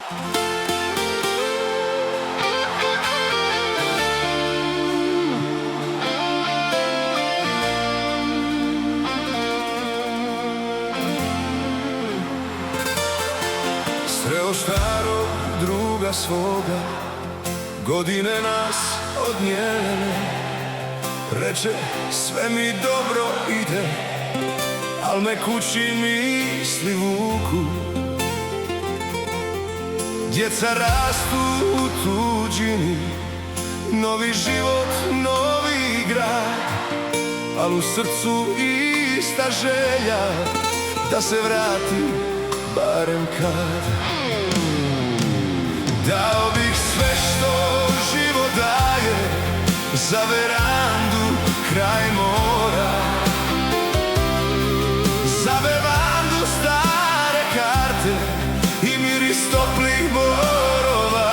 Sreo starog druga svoga, godine nas odnijele. Reče sve mi dobro ide, al me kući misli vuku. Djeca rastu u tuđini, novi život, novi grad, al u srcu ista želja da se vrati barem kad. Dao bih sve što život daje za verandu kraj mora, za bevandu stare karte i miris toplih borova.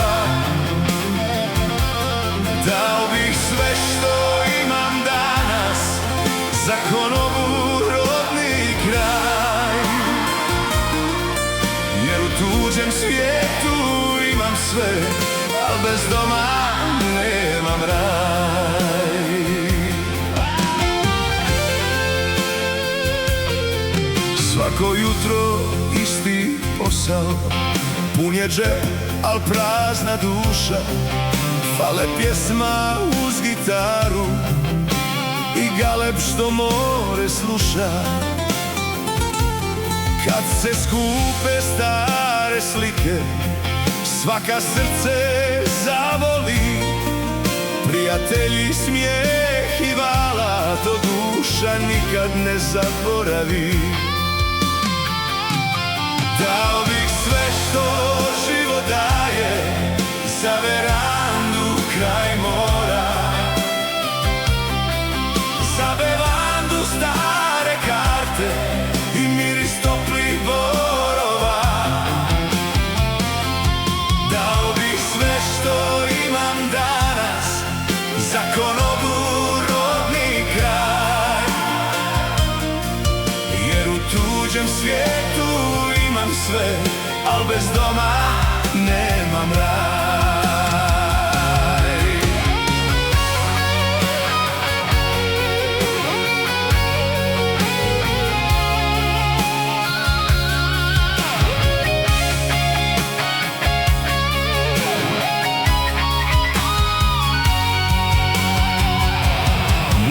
Dao bih sve što imam danas za konobu rodni kraj, jer u tuđem svijetu imam sve, al bez doma nemam raj. Svako jutro isti posao, pun je džep, al prazna duša. Fale pjesma uz gitaru i galeb što more sluša. Kad se skupe stare slike, svaka srce zavoli. Prijatelji, smijeh i vala, to duša nikad ne zaboravi. Dao bih sve što život daje za verandu kraj mora, za bevandu stare karte i miris toplih borova. Dao bih sve što imam danas za konobu rodni kraj, jer u tuđem svijetu imam sve, al bez doma nemam raj.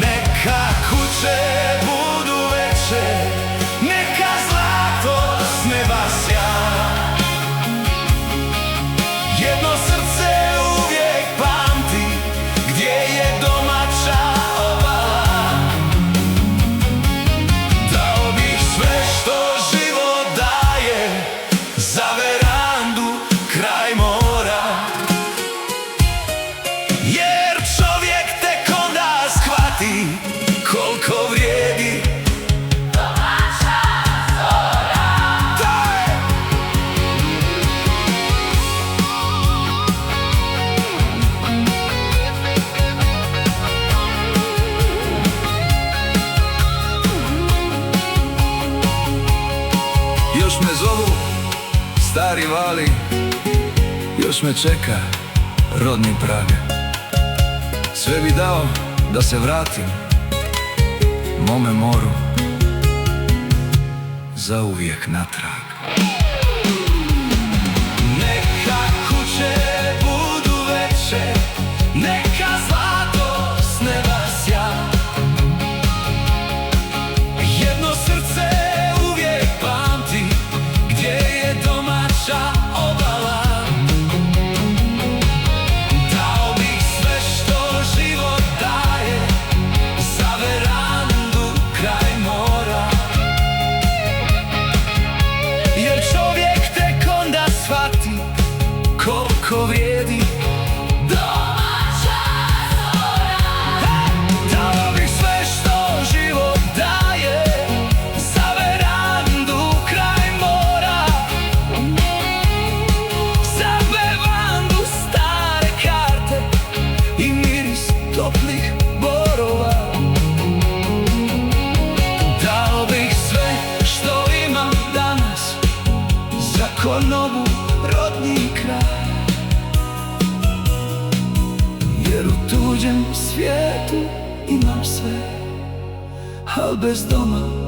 Neka kuće budu veće, neka zlato s neba sja. Jedno srce uvijek pamti gdje je domaća obala. Dao bih sve što život daje za verandu kraj mora, jer čovjek tek onda shvati koliko vrijedi domaća zora. Još me zovu stari vali, još me čeka rodni prag. Sve bi dao da se vratim mome moru zauvijek natrag. Neka kuće budu veće, neka zlato s neba sja. Jedno srce uvijek pamti gdje je domaća obala. Dao bih sve što život daje za verandu kraj mora, jer čovjek tek onda shvati koliko vrijedi domaća zora. Dao bih sve što život daje za verandu kraj mora, za bevandu stare karte i miris toplih borova. Dao bih sve što imam danas za konobu rodni kraj, kraj. Jer u tuđem svijetu imam sve, al bez doma